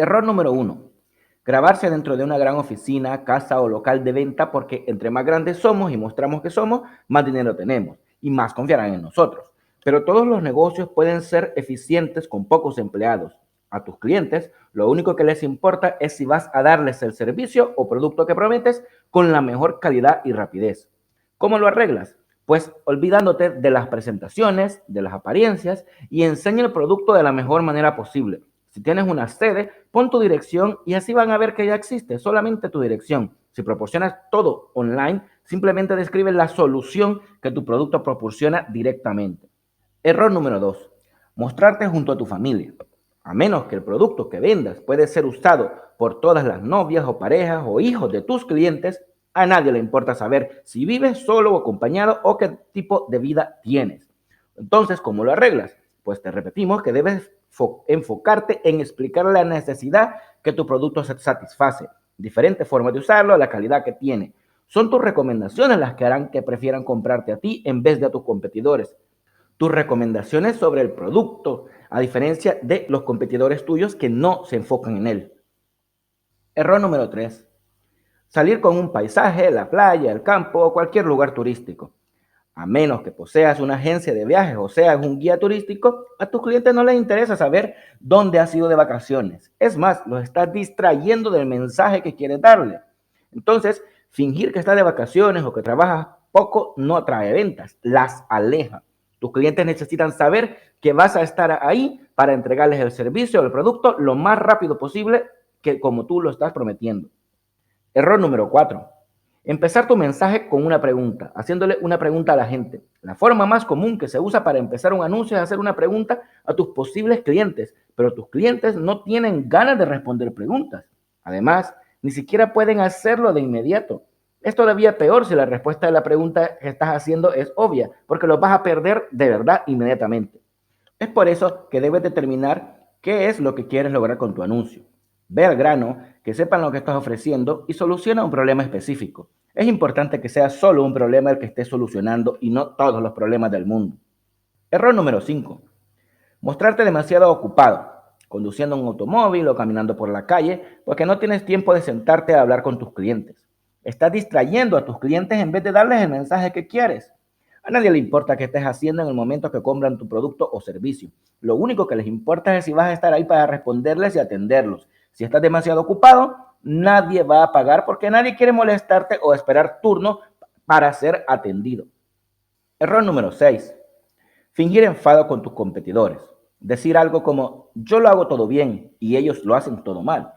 Error número 1. Grabarse dentro de una gran oficina, casa o local de venta porque entre más grandes somos y mostramos que somos, más dinero tenemos y más confiarán en nosotros. Pero todos los negocios pueden ser eficientes con pocos empleados. A tus clientes lo único que les importa es si vas a darles el servicio o producto que prometes con la mejor calidad y rapidez. ¿Cómo lo arreglas? Pues olvidándote de las presentaciones, de las apariencias y enseña el producto de la mejor manera posible. Si tienes una sede, pon tu dirección y así van a ver que ya existe, solamente tu dirección. Si proporcionas todo online, simplemente describe la solución que tu producto proporciona directamente. Error número 2. Mostrarte junto a tu familia. A menos que el producto que vendas puede ser usado por todas las novias o parejas o hijos de tus clientes, a nadie le importa saber si vives solo o acompañado o qué tipo de vida tienes. Entonces, ¿cómo lo arreglas? Pues te repetimos que debes enfocarte en explicar la necesidad que tu producto satisface, diferentes formas de usarlo, la calidad que tiene. Son tus recomendaciones las que harán que prefieran comprarte a ti en vez de a tus competidores. Tus recomendaciones sobre el producto, a diferencia de los competidores tuyos que no se enfocan en él. Error número 3. Salir con un paisaje, la playa, el campo o cualquier lugar turístico. A menos que poseas una agencia de viajes o seas un guía turístico, a tus clientes no les interesa saber dónde has ido de vacaciones. Es más, los estás distrayendo del mensaje que quieres darle. Entonces, fingir que estás de vacaciones o que trabajas poco no atrae ventas, las aleja. Tus clientes necesitan saber que vas a estar ahí para entregarles el servicio o el producto lo más rápido posible que como tú lo estás prometiendo. Error número 4. Empezar tu mensaje con una pregunta, haciéndole una pregunta a la gente. La forma más común que se usa para empezar un anuncio es hacer una pregunta a tus posibles clientes, pero tus clientes no tienen ganas de responder preguntas. Además, ni siquiera pueden hacerlo de inmediato. Es todavía peor si la respuesta de la pregunta que estás haciendo es obvia, porque lo vas a perder de verdad inmediatamente. Es por eso que debes determinar qué es lo que quieres lograr con tu anuncio. Ve al grano, que sepan lo que estás ofreciendo y soluciona un problema específico. Es importante que sea solo un problema el que estés solucionando y no todos los problemas del mundo. Error número 5. Mostrarte demasiado ocupado, conduciendo un automóvil o caminando por la calle, porque no tienes tiempo de sentarte a hablar con tus clientes. Estás distrayendo a tus clientes en vez de darles el mensaje que quieres. A nadie le importa qué estés haciendo en el momento que compran tu producto o servicio. Lo único que les importa es si vas a estar ahí para responderles y atenderlos. Si estás demasiado ocupado, nadie va a pagar porque nadie quiere molestarte o esperar turno para ser atendido. Error número 6. Fingir enfado con tus competidores. Decir algo como, yo lo hago todo bien y ellos lo hacen todo mal.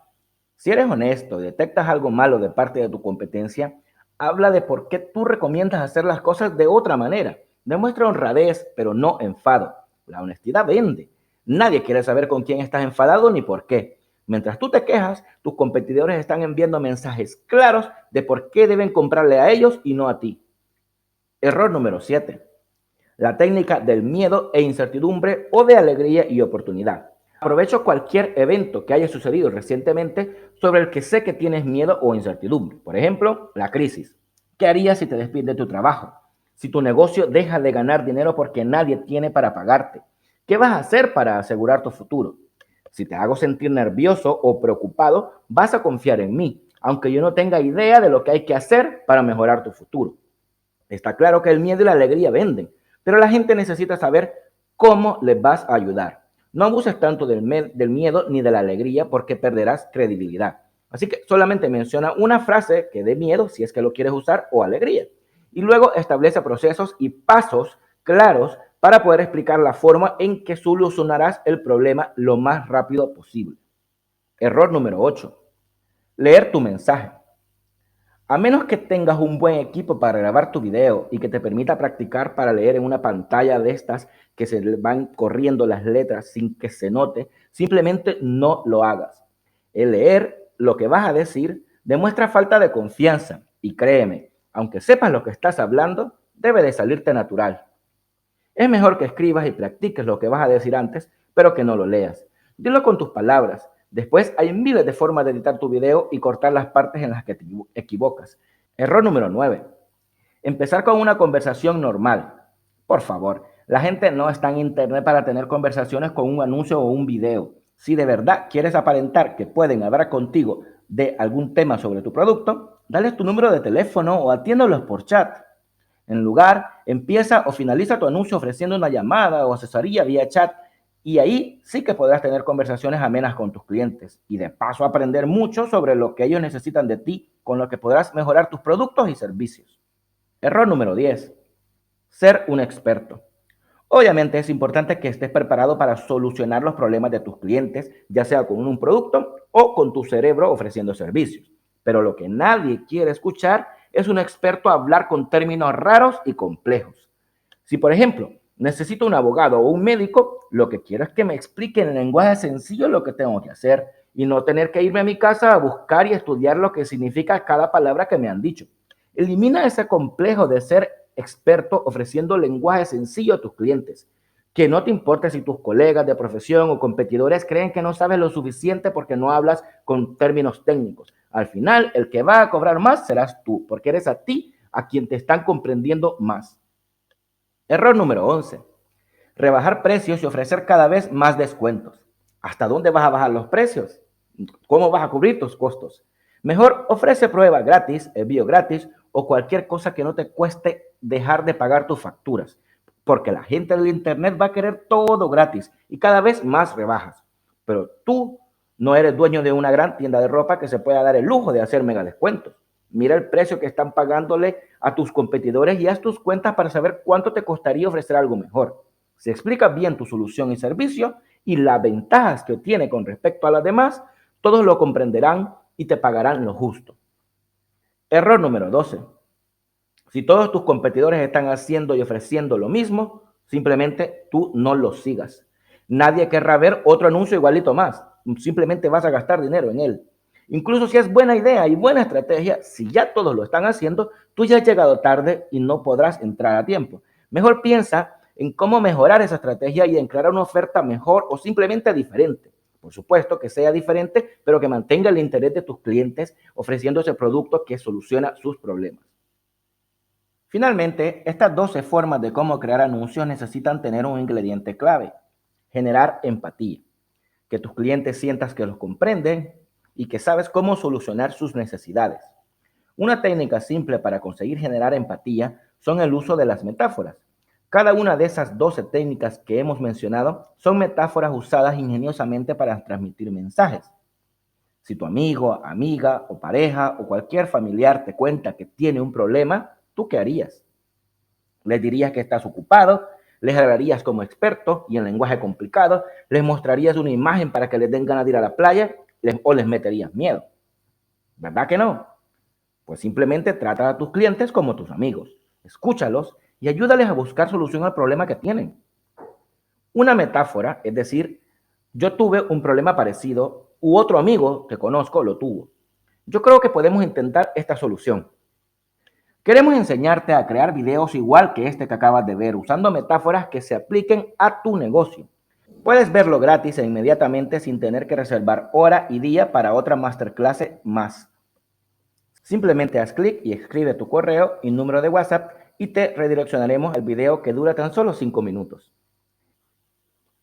Si eres honesto y detectas algo malo de parte de tu competencia, habla de por qué tú recomiendas hacer las cosas de otra manera. Demuestra honradez, pero no enfado. La honestidad vende. Nadie quiere saber con quién estás enfadado ni por qué. Mientras tú te quejas, tus competidores están enviando mensajes claros de por qué deben comprarle a ellos y no a ti. Error número 7. La técnica del miedo e incertidumbre o de alegría y oportunidad. Aprovecho cualquier evento que haya sucedido recientemente sobre el que sé que tienes miedo o incertidumbre. Por ejemplo, la crisis. ¿Qué harías si te despides de tu trabajo? Si tu negocio deja de ganar dinero porque nadie tiene para pagarte. ¿Qué vas a hacer para asegurar tu futuro? Si te hago sentir nervioso o preocupado, vas a confiar en mí, aunque yo no tenga idea de lo que hay que hacer para mejorar tu futuro. Está claro que el miedo y la alegría venden, pero la gente necesita saber cómo les vas a ayudar. No abuses tanto del miedo ni de la alegría porque perderás credibilidad. Así que solamente menciona una frase que dé miedo si es que lo quieres usar o alegría. Y luego establece procesos y pasos claros para poder explicar la forma en que solucionarás el problema lo más rápido posible. Error número 8. Leer tu mensaje. A menos que tengas un buen equipo para grabar tu video y que te permita practicar para leer en una pantalla de estas que se van corriendo las letras sin que se note, simplemente no lo hagas. El leer lo que vas a decir demuestra falta de confianza y créeme, aunque sepas lo que estás hablando, debe de salirte natural. Es mejor que escribas y practiques lo que vas a decir antes, pero que no lo leas. Dilo con tus palabras. Después hay miles de formas de editar tu video y cortar las partes en las que te equivocas. Error número 9. Empezar con una conversación normal. Por favor, la gente no está en internet para tener conversaciones con un anuncio o un video. Si de verdad quieres aparentar que pueden hablar contigo de algún tema sobre tu producto, dale tu número de teléfono o atiéndolos por chat. En lugar, empieza o finaliza tu anuncio ofreciendo una llamada o asesoría vía chat y ahí sí que podrás tener conversaciones amenas con tus clientes y de paso aprender mucho sobre lo que ellos necesitan de ti, con lo que podrás mejorar tus productos y servicios. Error número 10. Ser un experto. Obviamente es importante que estés preparado para solucionar los problemas de tus clientes, ya sea con un producto o con tu cerebro ofreciendo servicios. Pero lo que nadie quiere escuchar es un experto hablar con términos raros y complejos. Si, por ejemplo, necesito un abogado o un médico, lo que quiero es que me expliquen en lenguaje sencillo lo que tengo que hacer y no tener que irme a mi casa a buscar y estudiar lo que significa cada palabra que me han dicho. Elimina ese complejo de ser experto ofreciendo lenguaje sencillo a tus clientes. Que no te importe si tus colegas de profesión o competidores creen que no sabes lo suficiente porque no hablas con términos técnicos. Al final, el que va a cobrar más serás tú, porque eres a ti a quien te están comprendiendo más. Error número 11. Rebajar precios y ofrecer cada vez más descuentos. ¿Hasta dónde vas a bajar los precios? ¿Cómo vas a cubrir tus costos? Mejor ofrece prueba gratis, envío gratis o cualquier cosa que no te cueste dejar de pagar tus facturas, porque la gente del internet va a querer todo gratis y cada vez más rebajas. Pero tú no eres dueño de una gran tienda de ropa que se pueda dar el lujo de hacer mega descuentos. Mira el precio que están pagándole a tus competidores y haz tus cuentas para saber cuánto te costaría ofrecer algo mejor. Si explicas bien tu solución y servicio y las ventajas que obtiene con respecto a las demás, todos lo comprenderán y te pagarán lo justo. Error número 12. Si todos tus competidores están haciendo y ofreciendo lo mismo, simplemente tú no lo sigas. Nadie querrá ver otro anuncio igualito más. Simplemente vas a gastar dinero en él. Incluso si es buena idea y buena estrategia, si ya todos lo están haciendo, tú ya has llegado tarde y no podrás entrar a tiempo. Mejor piensa en cómo mejorar esa estrategia y en crear una oferta mejor o simplemente diferente. Por supuesto que sea diferente, pero que mantenga el interés de tus clientes ofreciendo ese producto que soluciona sus problemas. Finalmente, estas 12 formas de cómo crear anuncios necesitan tener un ingrediente clave: generar empatía. Que tus clientes sientas que los comprenden y que sabes cómo solucionar sus necesidades. Una técnica simple para conseguir generar empatía son el uso de las metáforas. Cada una de esas 12 técnicas que hemos mencionado son metáforas usadas ingeniosamente para transmitir mensajes. Si tu amigo, amiga o pareja o cualquier familiar te cuenta que tiene un problema, ¿tú qué harías? Les dirías que estás ocupado, les hablarías como experto y en lenguaje complicado, les mostrarías una imagen para que les den ganas de ir a la playa o les meterías miedo. ¿Verdad que no? Pues simplemente trata a tus clientes como tus amigos, escúchalos y ayúdales a buscar solución al problema que tienen. Una metáfora, es decir, yo tuve un problema parecido u otro amigo que conozco lo tuvo. Yo creo que podemos intentar esta solución. Queremos enseñarte a crear videos igual que este que acabas de ver, usando metáforas que se apliquen a tu negocio. Puedes verlo gratis e inmediatamente sin tener que reservar hora y día para otra masterclass más. Simplemente haz clic y escribe tu correo y número de WhatsApp y te redireccionaremos al video que dura tan solo 5 minutos.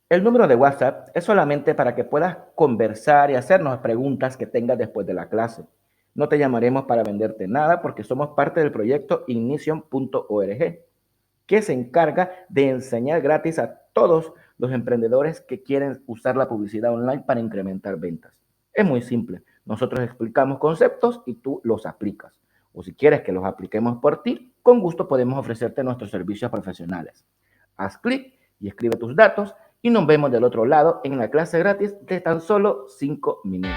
El número de WhatsApp es solamente para que puedas conversar y hacernos preguntas que tengas después de la clase. No te llamaremos para venderte nada porque somos parte del proyecto ignition.org, que se encarga de enseñar gratis a todos los emprendedores que quieren usar la publicidad online para incrementar ventas. Es muy simple. Nosotros explicamos conceptos y tú los aplicas. O si quieres que los apliquemos por ti, con gusto podemos ofrecerte nuestros servicios profesionales. Haz clic y escribe tus datos y nos vemos del otro lado en la clase gratis de tan solo 5 minutos.